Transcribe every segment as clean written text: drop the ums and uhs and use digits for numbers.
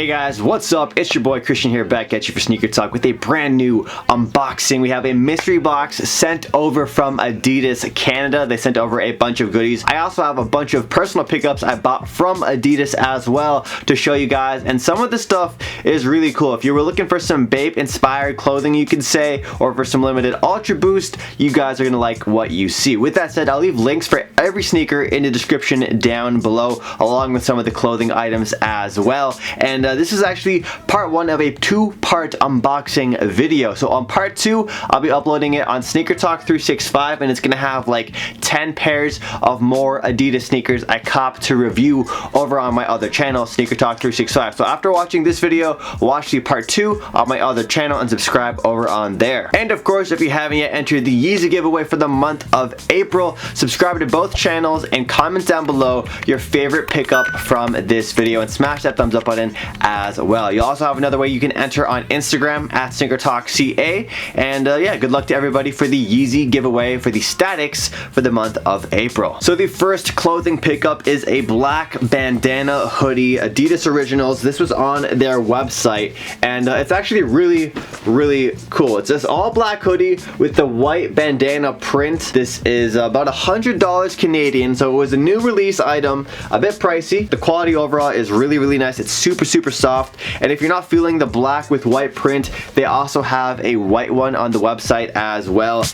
Hey guys, what's up? It's your boy Christian here, back at you for Sneaker Talk with a brand new unboxing. We have a mystery box sent over from Adidas Canada. They sent over a bunch of goodies. I also have a bunch of personal pickups I bought from Adidas as well to show you guys, and some of the stuff is really cool. If you were looking for some BAPE inspired clothing, you could say, or for some limited ultraBOOST, you guys are gonna like what you see. With that said, I'll leave links for every sneaker in the description down below, along with some of the clothing items as well. And this is actually part one of a two-part unboxing video. So on part two, I'll be uploading it on SneakerTalk 365, and it's gonna have like 10 pairs of more Adidas sneakers I copped to review over on my other channel, SneakerTalk 365. So after watching this video, watch the part two on my other channel and subscribe over on there. And of course, if you haven't yet entered the Yeezy giveaway for the month of April, subscribe to both channels and comment down below your favorite pickup from this video, and smash that thumbs up button as well. You also have another way you can enter on Instagram at SneakerTalkCA, and yeah, good luck to everybody for the Yeezy giveaway for the statics for the month of April. So the first clothing pickup is a black bandana hoodie, Adidas Originals. This was on their website, and it's actually really cool. It's this all black hoodie with the white bandana print. This is about $100 Canadian, so it was a new release item, a bit pricey. The quality overall is really nice. It's super soft, and if you're not feeling the black with white print, they also have a white one on the website as well.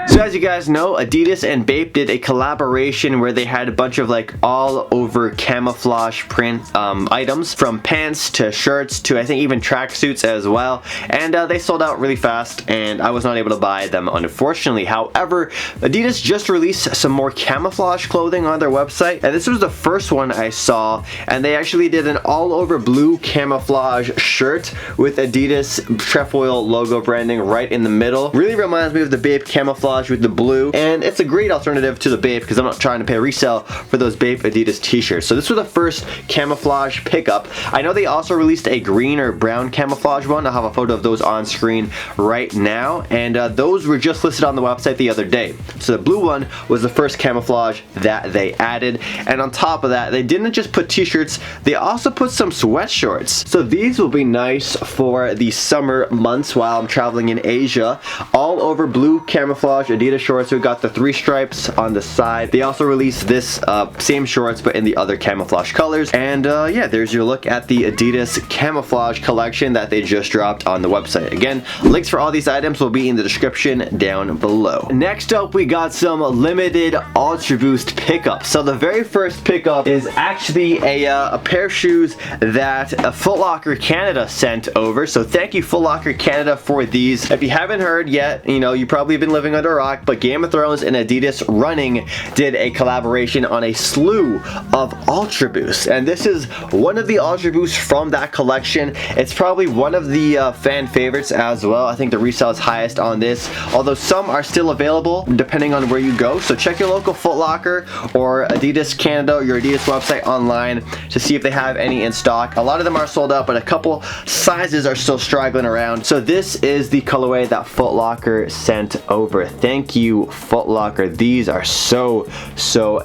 So as you guys know, Adidas and BAPE did a collaboration where they had a bunch of like all over camouflage print items, from pants to shirts to I think even tracksuits as well, and they sold out really fast, and I was not able to buy them unfortunately. However, Adidas just released some more camouflage clothing on their website, and this was the first one I saw, and they actually did an all over blue camouflage shirt with Adidas trefoil logo branding right in the middle. Really reminds me of the BAPE camouflage with the blue, and it's a great alternative to the BAPE because I'm not trying to pay resale for those BAPE Adidas t-shirts. So this was the first camouflage pickup. I know they also released a green or brown camouflage one. I'll have a photo of those on screen right now, and those were just listed on the website the other day. So the blue one was the first camouflage that they added, and on top of that, they didn't just put t-shirts, they also put some sweatshorts. So these will be nice for the summer months while I'm traveling in Asia. All over blue camouflage Adidas shorts. We got the 3 stripes on the side. They also released this same shorts but in the other camouflage colors, and yeah, there's your look at the Adidas camouflage collection that they just dropped on the website. Again, links for all these items will be in the description down below. Next up, we got some limited ultraBOOST pickups. So the very first pickup is actually a pair of shoes that Foot Locker Canada sent over. So thank you, Foot Locker Canada, for these. If you haven't heard yet, you know, you probably been living under a rock, but Game of Thrones and Adidas Running did a collaboration on a slew of ultraBOOST, and this is one of the ultraBOOST from that collection. It's probably one of the fan favorites as well. I think the resale is highest on this, although some are still available depending on where you go. So check your local Foot Locker or Adidas Canada or your Adidas website online to see if they have any in stock. A lot of them are sold out, but a couple sizes are still straggling around. So this is the colorway that Foot Locker sent over. Thank you, Foot Locker. These are so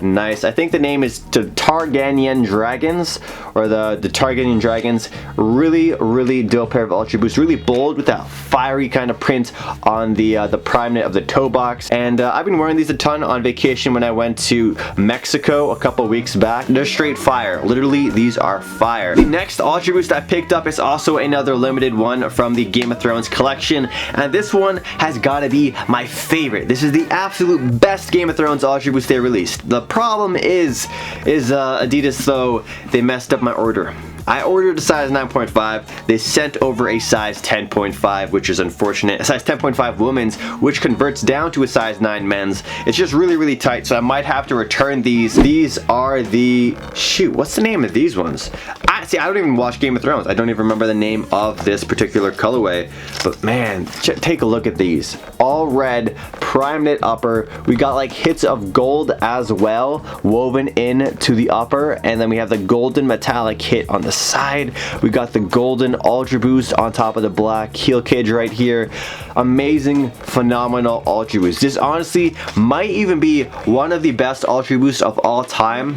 nice. I think the name is the Targaryen Dragons, or the Targaryen Dragons. Really dope pair of ultraBOOST. Really bold with that fiery kind of print on the prime knit of the toe box. And I've been wearing these a ton on vacation when I went to Mexico a couple weeks back. They're straight fire. Literally, these are fire. The next ultraBOOST I picked up is also another limited one from the Game of Thrones collection, and this one has got to be my favorite. This is the absolute best Game of Thrones ultraBOOST they released. The problem is Adidas, though, they messed up my order. I ordered a size 9.5. They sent over a size 10.5, which is unfortunate. A size 10.5 women's, which converts down to a size 9 men's. It's just really tight, so I might have to return these. These are the... shoot, what's the name of these ones? I don't even watch Game of Thrones. I don't even remember the name of this particular colorway. But man, take a look at these. All red, prime knit upper. We got like hits of gold as well, woven in to the upper. And then we have the golden metallic hit on the side. We got the golden ultraBOOST on top of the black heel cage right here. Amazing, phenomenal ultraBOOST. This honestly might even be one of the best ultraBOOSTs of all time.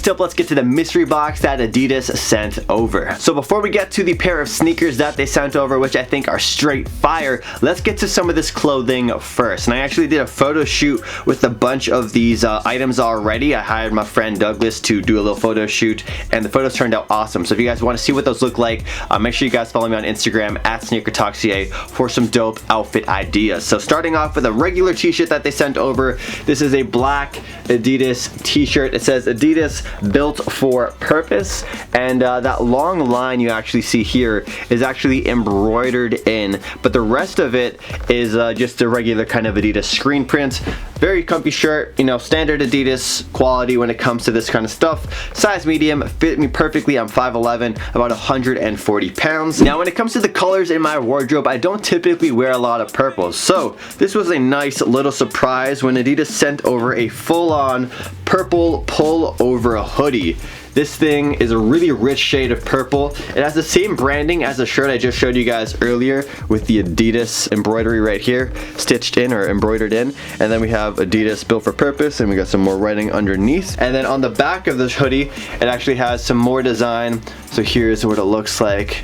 next up, let's get to the mystery box that Adidas sent over. So before we get to the pair of sneakers that they sent over, which I think are straight fire, let's get to some of this clothing first. And I actually did a photo shoot with a bunch of these items already. I hired my friend Douglas to do a little photo shoot, and the photos turned out awesome. So if you guys want to see what those look like, make sure you guys follow me on Instagram at SneakerTalkCA for some dope outfit ideas. So starting off with a regular t-shirt that they sent over. This is a black Adidas t-shirt. It says Adidas built for purpose, and that long line you actually see here is actually embroidered in, but the rest of it is just a regular kind of Adidas screen print. Very comfy shirt, you know, standard Adidas quality when it comes to this kind of stuff. Size medium, fit me perfectly. I'm 5'11", about 140 pounds. Now when it comes to the colors in my wardrobe, I don't typically wear a lot of purples, so this was a nice little surprise when Adidas sent over a full-on purple pull-over hoodie. This thing is a really rich shade of purple. It has the same branding as the shirt I just showed you guys earlier with the Adidas embroidery right here, stitched in or embroidered in. And then we have Adidas built for purpose, and we got some more writing underneath. And then on the back of this hoodie, it actually has some more design. So here's what it looks like.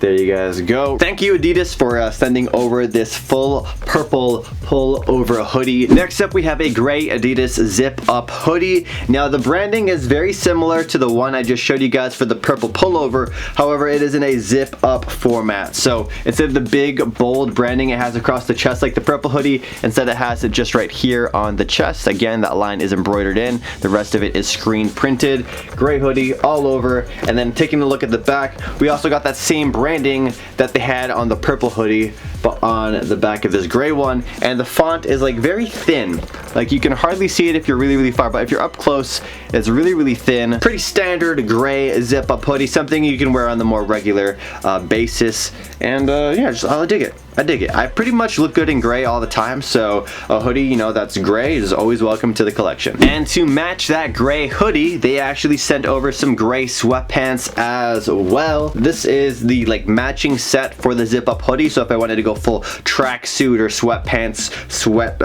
There you guys go. Thank you Adidas for sending over this full purple pull-over hoodie. Next up we have a gray Adidas Zip Up Hoodie. Now the branding is very similar to the one I just showed you guys for the purple pullover. However, it is in a zip up format. So instead of the big bold branding it has across the chest like the purple hoodie, instead it has it just right here on the chest. Again, that line is embroidered in. The rest of it is screen printed. Gray hoodie all over. And then taking a look at the back, we also got that same branding that they had on the purple hoodie, but on the back of this gray one, and the font is like very thin. Like you can hardly see it if you're really far, but if you're up close, it's really thin. Pretty standard gray zip up hoodie, something you can wear on the more regular basis, and yeah, I dig it. I dig it. I pretty much look good in gray all the time, so a hoodie, you know, that's gray is always welcome to the collection. And to match that gray hoodie, they actually sent over some gray sweatpants as well. This is the like matching set for the zip up hoodie, so if I wanted to go full tracksuit or sweatpants, sweat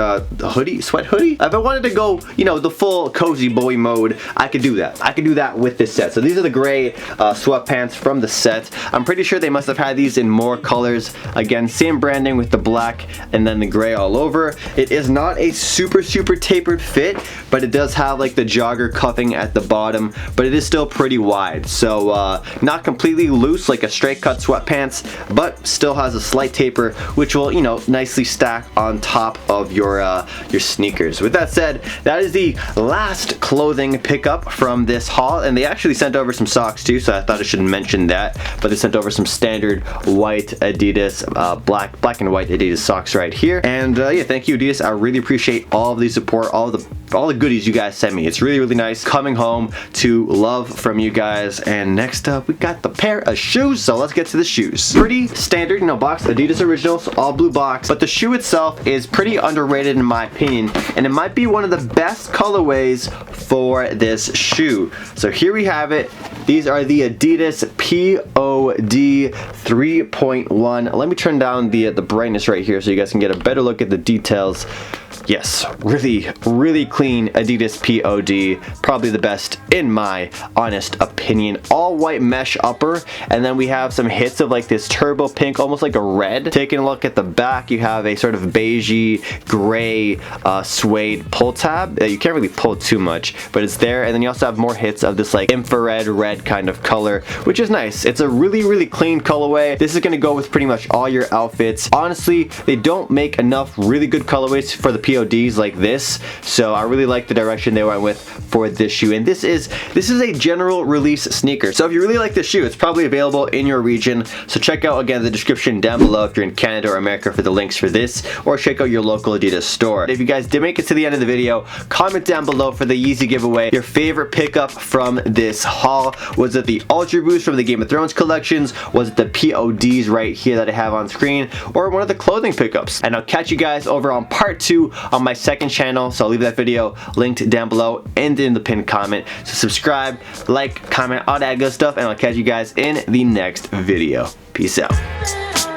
hoodie? If I wanted to go, you know, the full cozy boy mode, I could do that. I could do that with this set. So these are the gray sweatpants from the set. I'm pretty sure they must have had these in more colors. Again, same branding with the black and then the gray all over. It is not a super tapered fit, but it does have like the jogger cuffing at the bottom, but it is still pretty wide. So not completely loose like a straight cut sweatpants, but still has a slight taper, which will, you know, nicely stack on top of your sneakers. With that said, that is the last clothing pickup from this haul, and they actually sent over some socks too, so I thought I should mention that. But they sent over some standard white Adidas black and white Adidas socks right here. And yeah, thank you Adidas. I really appreciate all of the support, all the goodies you guys sent me. It's really nice coming home to love from you guys. And next up we got the pair of shoes, so let's get to the shoes. Pretty standard, you know, box, Adidas originals, all blue box, but the shoe itself is pretty underrated in my opinion, and it might be one of the best colorways for this shoe. So here we have it. These are the Adidas POD 3.1. Let me turn down the brightness right here so you guys can get a better look at the details. Yes, really clean Adidas POD, probably the best in my honest opinion. All white mesh upper, and then we have some hits of like this turbo pink, almost like a red. Taking a look at the back, you have a sort of beigey gray suede pull tab. You can't really pull too much, but it's there. And then you also have more hits of this like infrared red kind of color, which is nice. It's a really clean colorway. This is gonna go with pretty much all your outfits. Honestly, they don't make enough really good colorways for the PODs like this, so I really like the direction they went with for this shoe. And this is a general release sneaker, so if you really like this shoe, it's probably available in your region. So check out again the description down below if you're in Canada or America for the links for this, or check out your local Adidas store. If you guys did make it to the end of the video, comment down below for the Yeezy giveaway. Your favorite pickup from this haul. Was it the ultraBOOST from the Game of Thrones collections? Was it the PODs right here that I have on screen, or one of the clothing pickups? And I'll catch you guys over on part 2 on my second channel, so I'll leave that video linked down below and in the pinned comment. So subscribe, like, comment, all that good stuff, and I'll catch you guys in the next video. Peace out.